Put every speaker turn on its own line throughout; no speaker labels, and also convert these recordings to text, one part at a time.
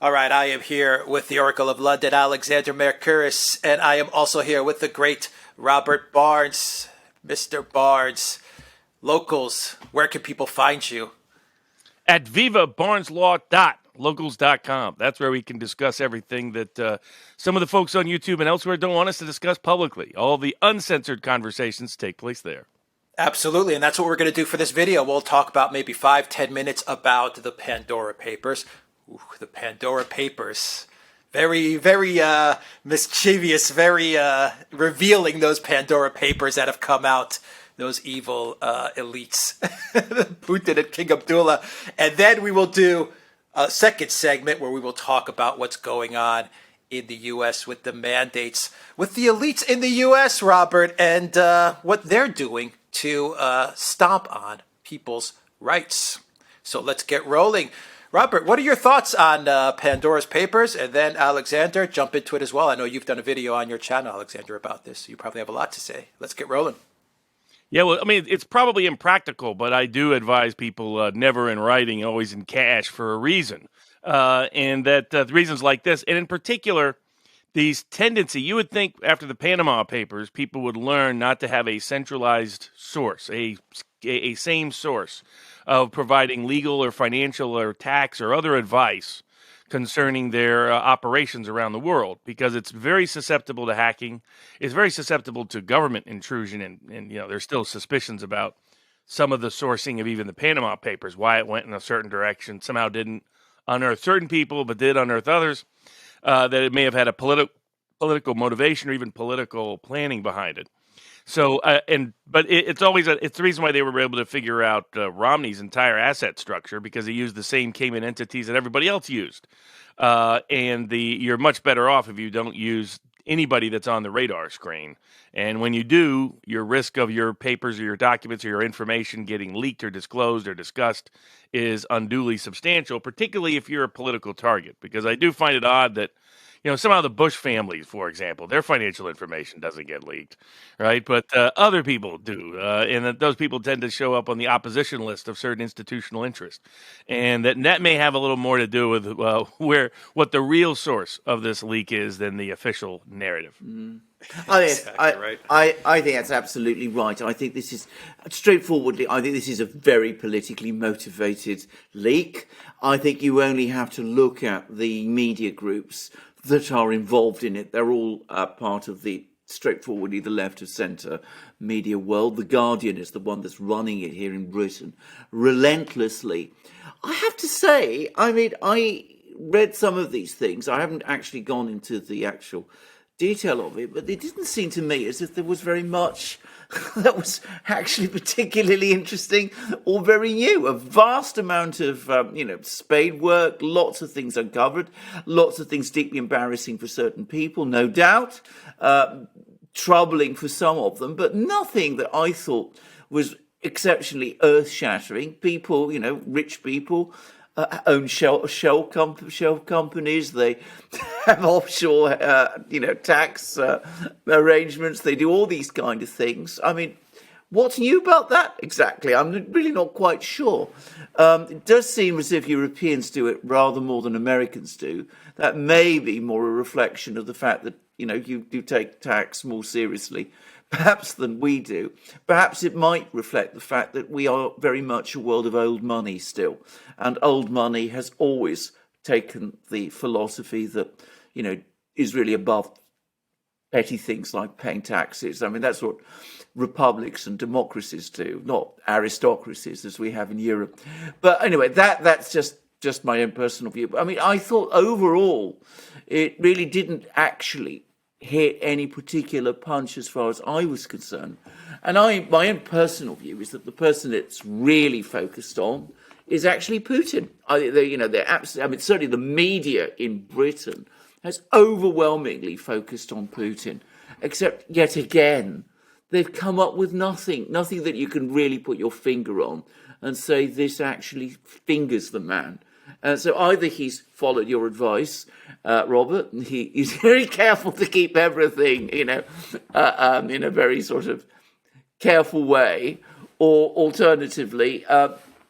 All right, I am here with the Oracle of London, Alexander Mercouris, and I am also here with the great Robert Barnes. Mr. Barnes, locals, where can people find you?
At vivabarneslaw.locals.com. That's where we can discuss everything that some of the folks on YouTube and elsewhere don't want us to discuss publicly. All the uncensored conversations take place there.
Absolutely, and that's what we're going to do for this video. We'll talk about maybe 5-10 minutes about the Pandora Papers. Ooh, the Pandora Papers. Very, very mischievous, very revealing, those Pandora Papers that have come out. Those evil elites, Putin and King Abdullah. And then we will do a second segment where we will talk about what's going on in the U.S. with the mandates, with the elites in the U.S., Robert, and what they're doing to stomp on people's rights. So let's get rolling. Robert, what are your thoughts on Pandora's Papers? And then Alexander, jump into it as well. I know you've done a video on your channel, Alexander, about this. You probably have a lot to say. Let's get rolling.
Yeah, well, I mean, it's probably impractical, but I do advise people never in writing, always in cash for a reason. And that the reasons like this, and in particular, these tendency, you would think after the Panama Papers, people would learn not to have a centralized source, a same source of providing legal or financial or tax or other advice concerning their operations around the world, because it's very susceptible to hacking. It's very susceptible to government intrusion, and you know, there's still suspicions about some of the sourcing of even the Panama Papers, why it went in a certain direction, somehow didn't unearth certain people, but did unearth others, that it may have had a political motivation or even political planning behind it. So, but it's always it's the reason why they were able to figure out Romney's entire asset structure, because he used the same Cayman entities that everybody else used, and you're much better off if you don't use anybody that's on the radar screen. And when you do, your risk of your papers or your documents or your information getting leaked or disclosed or discussed is unduly substantial, particularly if you're a political target. Because I do find it odd that, you know, somehow the Bush family, for example, their financial information doesn't get leaked, right? But other people do, and that those people tend to show up on the opposition list of certain institutional interest, and that may have a little more to do with what the real source of this leak is than the official narrative.
I think that's absolutely right. I think this is straightforwardly. I think this is a very politically motivated leak. I think you only have to look at the media groups that are involved in it. They're all part of the straightforwardly the left of centre media world. The Guardian is the one that's running it here in Britain relentlessly. I have to say, I mean, I read some of these things. I haven't actually gone into the actual detail of it, but it didn't seem to me as if there was very much that was actually particularly interesting or very new. A vast amount of, spade work, lots of things uncovered, lots of things deeply embarrassing for certain people, no doubt, troubling for some of them, but nothing that I thought was exceptionally earth-shattering. People, rich people, own shell companies. They have offshore, tax arrangements. They do all these kind of things. I mean, what's new about that exactly? I'm really not quite sure. It does seem as if Europeans do it rather more than Americans do. That may be more a reflection of the fact that, you do take tax more seriously, perhaps, than we do. Perhaps it might reflect the fact that we are very much a world of old money still. And old money has always taken the philosophy that, is really above petty things like paying taxes. I mean, that's what republics and democracies do, not aristocracies as we have in Europe. But anyway, that's just my own personal view. I mean, I thought overall it really didn't actually hit any particular punch as far as I was concerned. And my own personal view is that the person it's really focused on is actually Putin. They're absolutely. I mean, certainly the media in Britain has overwhelmingly focused on Putin, except yet again they've come up with nothing that you can really put your finger on and say this actually fingers the man. So either he's followed your advice, Robert, and he's very careful to keep everything, in a very sort of careful way, or alternatively,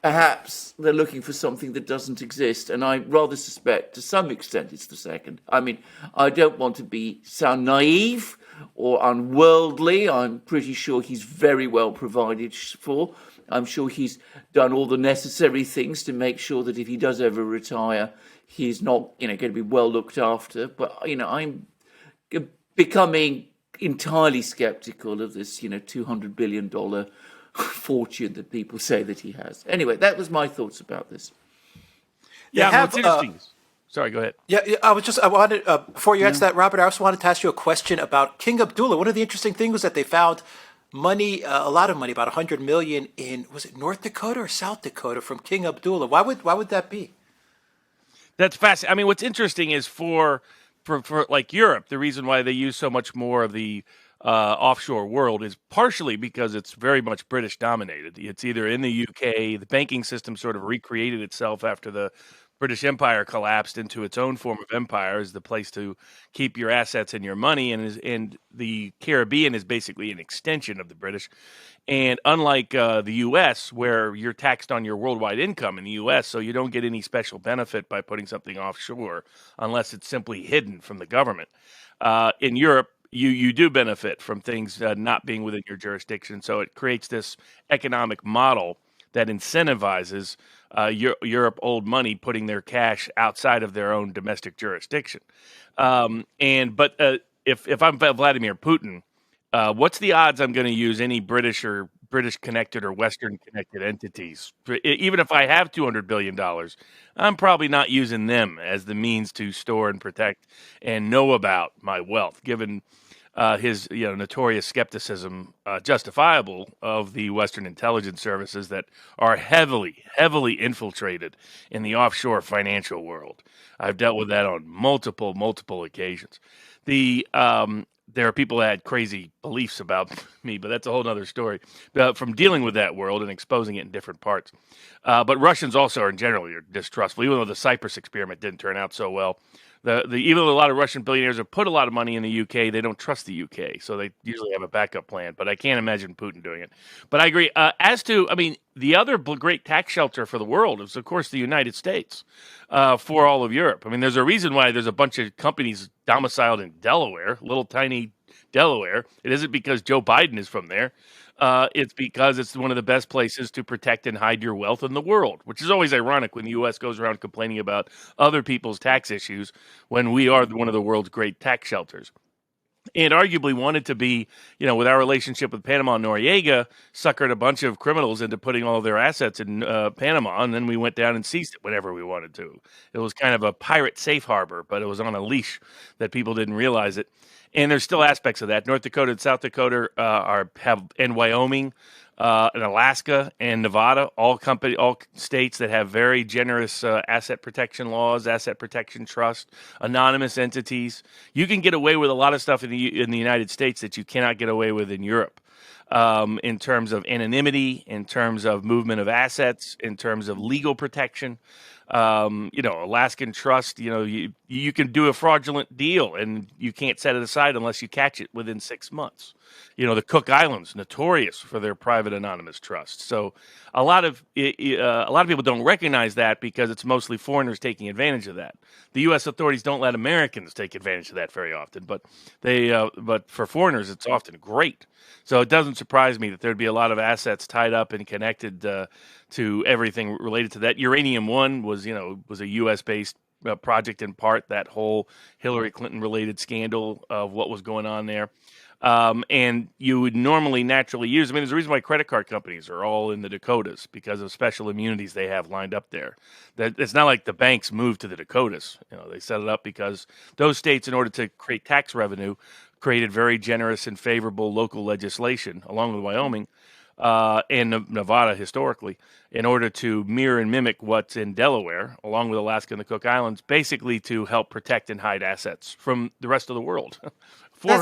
perhaps they're looking for something that doesn't exist, and I rather suspect to some extent it's the second. I mean, I don't want to sound naive or unworldly. I'm pretty sure he's very well provided for. I'm sure he's done all the necessary things to make sure that if he does ever retire, he's not, going to be well looked after. But, I'm becoming entirely skeptical of this, $200 billion fortune that people say that he has. Anyway, that was my thoughts about this.
What's interesting. Sorry, go ahead.
Yeah, I wanted, before you answer that, Robert, I also wanted to ask you a question about King Abdullah. One of the interesting things was that they found money, a lot of money, about 100 million in, was it North Dakota or South Dakota, from King Abdullah? Why would that be?
That's fascinating. I mean, what's interesting is for like Europe, the reason why they use so much more of the offshore world is partially because it's very much British dominated. It's either in the UK, the banking system sort of recreated itself after the British Empire collapsed into its own form of empire as the place to keep your assets and your money, and the Caribbean is basically an extension of the British. And unlike the U.S., where you're taxed on your worldwide income in the U.S., so you don't get any special benefit by putting something offshore unless it's simply hidden from the government. In Europe, you do benefit from things not being within your jurisdiction, so it creates this economic model that incentivizes Europe old money putting their cash outside of their own domestic jurisdiction. But if I'm Vladimir Putin, what's the odds I'm going to use any British connected or Western connected entities? Even if I have $200 billion, I'm probably not using them as the means to store and protect and know about my wealth, given his notorious skepticism, justifiable, of the Western intelligence services that are heavily infiltrated in the offshore financial world. I've dealt with that on multiple occasions. There are people that had crazy beliefs about me, but that's a whole other story. From dealing with that world and exposing it in different parts. But Russians also are generally distrustful, even though the Cyprus experiment didn't turn out so well. Even though a lot of Russian billionaires have put a lot of money in the UK, they don't trust the UK, so they usually have a backup plan. But I can't imagine Putin doing it. But I agree. The other great tax shelter for the world is, of course, the United States for all of Europe. I mean, there's a reason why there's a bunch of companies domiciled in Delaware, little tiny Delaware. It isn't because Joe Biden is from there. It's because it's one of the best places to protect and hide your wealth in the world, which is always ironic when the U.S. goes around complaining about other people's tax issues when we are one of the world's great tax shelters. And arguably wanted to be, with our relationship with Panama and Noriega, suckered a bunch of criminals into putting all of their assets in Panama, and then we went down and seized it whenever we wanted to. It was kind of a pirate safe harbor, but it was on a leash that people didn't realize it. And there's still aspects of that. North Dakota and South Dakota and Wyoming and Alaska and Nevada, all states that have very generous asset protection laws, asset protection trust, anonymous entities. You can get away with a lot of stuff in the United States that you cannot get away with in Europe. In terms of anonymity, in terms of movement of assets, in terms of legal protection. Alaskan trust, you can do a fraudulent deal and you can't set it aside unless you catch it within 6 months. The Cook Islands, notorious for their private anonymous trust. So a lot of people don't recognize that because it's mostly foreigners taking advantage of that. The U.S. authorities don't let Americans take advantage of that very often, but but for foreigners, it's often great. So it doesn't surprise me that there'd be a lot of assets tied up and connected to everything related to that. Uranium One was a U.S. based project in part. That whole Hillary Clinton related scandal of what was going on there. And you would normally naturally use, there's a reason why credit card companies are all in the Dakotas because of special immunities they have lined up there. That it's not like the banks moved to the Dakotas. They set it up because those states, in order to create tax revenue, created very generous and favorable local legislation, along with Wyoming and Nevada historically, in order to mirror and mimic what's in Delaware, along with Alaska and the Cook Islands, basically to help protect and hide assets from the rest of the world.
I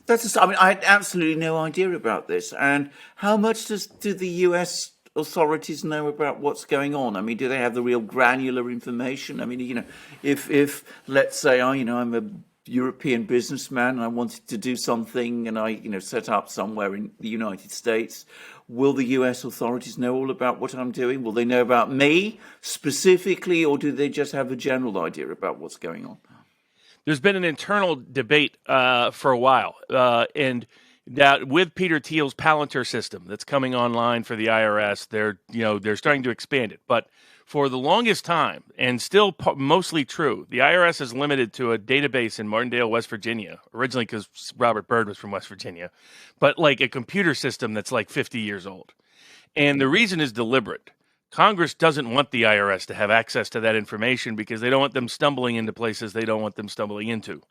had absolutely no idea about this. And how much do the U.S. authorities know about what's going on? Do they have the real granular information? If let's say I'm a European businessman and I wanted to do something and I set up somewhere in the United States, will the US authorities know all about what I'm doing? Will they know about me specifically, or do they just have a general idea about what's going on?
There's been an internal debate for a while, and that with Peter Thiel's Palantir system that's coming online for the IRS, they're starting to expand it. But for the longest time, and still mostly true, the IRS is limited to a database in Martindale, West Virginia, originally because Robert Byrd was from West Virginia, but like a computer system that's like 50 years old. And the reason is deliberate. Congress doesn't want the IRS to have access to that information because they don't want them stumbling into places they don't want them stumbling into.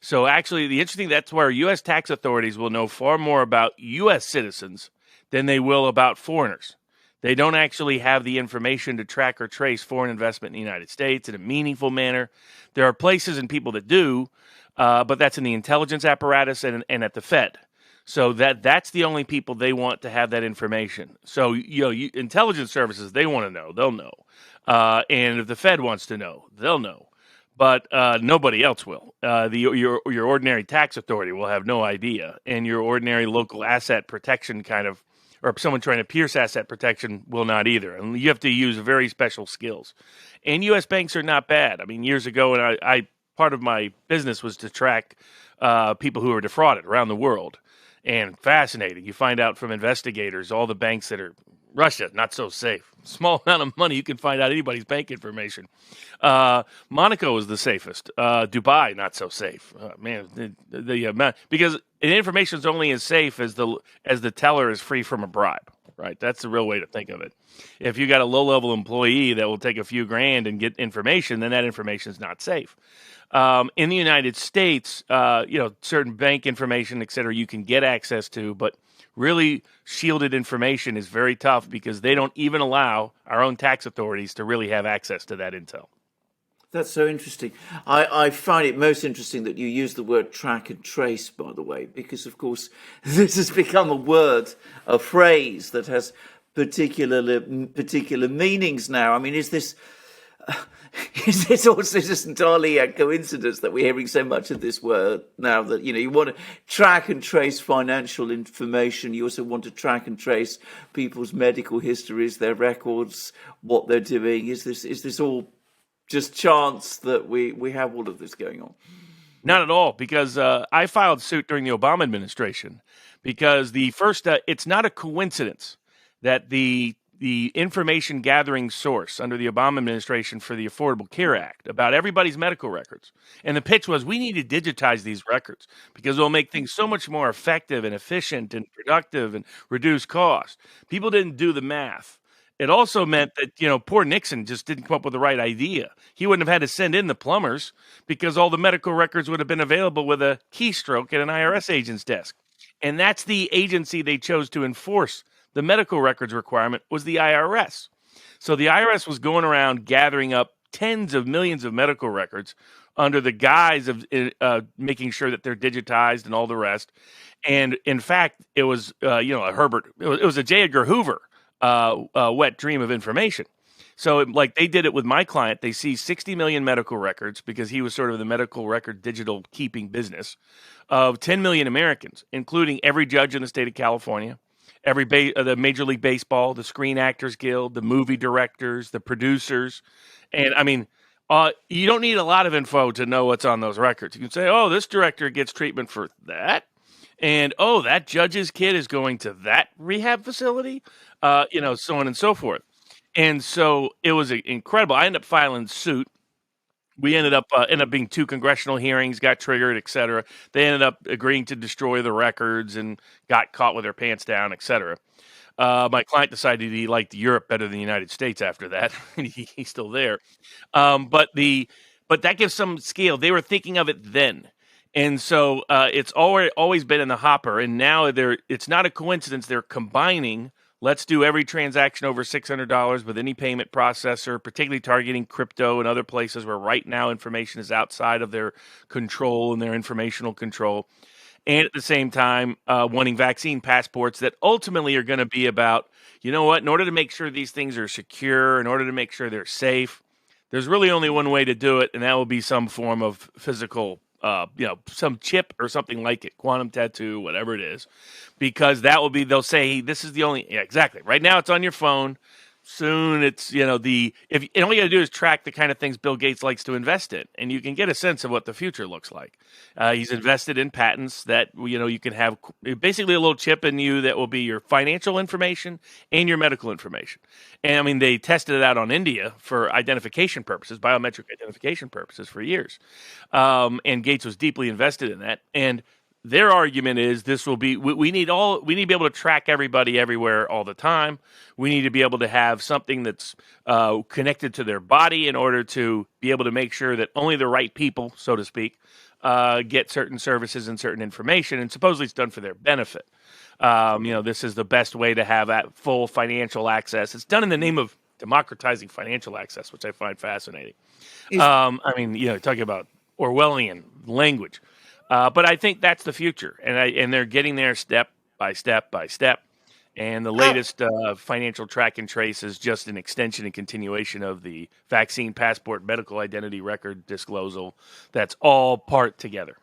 So actually, that's where U.S. tax authorities will know far more about U.S. citizens than they will about foreigners. They don't actually have the information to track or trace foreign investment in the United States in a meaningful manner. There are places and people that do, but that's in the intelligence apparatus and at the Fed. So that's the only people they want to have that information. So intelligence services, they want to know, they'll know, and if the Fed wants to know, they'll know, but nobody else will. Your ordinary tax authority will have no idea, and your ordinary local asset protection or someone trying to pierce asset protection will not either. And you have to use very special skills. And U.S. banks are not bad. I mean, years ago, and I part of my business was to track people who are defrauded around the world. And fascinating. You find out from investigators, all the banks that are Russia, not so safe. Small amount of money, you can find out anybody's bank information. Monaco is the safest. Dubai, not so safe. Because information is only as safe as the teller is free from a bribe. Right, that's the real way to think of it. If you got a low-level employee that will take a few grand and get information, then that information is not safe. In the United States, certain bank information, et cetera, you can get access to, but really shielded information is very tough because they don't even allow our own tax authorities to really have access to that intel.
That's so interesting. I find it most interesting that you use the word track and trace, by the way, because, of course, this has become a phrase that has particular meanings now. I mean, is this also just entirely a coincidence that we're hearing so much of this word now that, you want to track and trace financial information. You also want to track and trace people's medical histories, their records, what they're doing. Is this all just chance that we have all of this going on?
Not at all, because I filed suit during the Obama administration because it's not a coincidence that the information gathering source under the Obama administration for the Affordable Care Act about everybody's medical records. And the pitch was we need to digitize these records because it'll make things so much more effective and efficient and productive and reduce cost. People didn't do the math. It also meant that, poor Nixon just didn't come up with the right idea. He wouldn't have had to send in the plumbers because all the medical records would have been available with a keystroke at an IRS agent's desk. And that's the agency they chose to enforce the medical records requirement was the IRS. So the IRS was going around gathering up tens of millions of medical records under the guise of making sure that they're digitized and all the rest. And in fact, it was, it was a J. Edgar Hoover wet dream of information. So they did it with my client. They seized 60 million medical records because he was sort of the medical record digital keeping business of 10 million Americans, including every judge in the state of California, the Major League Baseball, the Screen Actors Guild, the movie directors, the producers. And I mean, you don't need a lot of info to know what's on those records. You can say, oh, this director gets treatment for that. And, oh, that judge's kid is going to that rehab facility, so on and so forth. And so it was incredible. I ended up filing suit. We ended up being 2 congressional hearings, got triggered, et cetera. They ended up agreeing to destroy the records and got caught with their pants down, et cetera. My client decided he liked Europe better than the United States after that. He's still there. But that gives some scale. They were thinking of it then. And so it's always been in the hopper. And now it's not a coincidence. They're combining. Let's do every transaction over $600 with any payment processor, particularly targeting crypto and other places where right now information is outside of their control and their informational control. And at the same time, wanting vaccine passports that ultimately are going to be about, in order to make sure these things are secure, in order to make sure they're safe, there's really only one way to do it, and that will be some form of physical some chip or something like it, quantum tattoo, whatever it is, because that will be, they'll say, this is the only, yeah, exactly. Right now it's on your phone. Soon it's, and all you got to do is track the kind of things Bill Gates likes to invest in, and you can get a sense of what the future looks like. He's invested in patents that, you can have basically a little chip in you that will be your financial information and your medical information. And I mean, they tested it out on India for identification purposes, biometric identification purposes for years. And Gates was deeply invested in that. And their argument is this will be, we need to be able to track everybody everywhere all the time. We need to be able to have something that's connected to their body in order to be able to make sure that only the right people, so to speak, get certain services and certain information. And supposedly it's done for their benefit. This is the best way to have that full financial access. It's done in the name of democratizing financial access, which I find fascinating. Talking about Orwellian language. But I think that's the future, and they're getting there step by step by step. And the latest financial track and trace is just an extension and continuation of the vaccine passport medical identity record disclosure. That's all part together.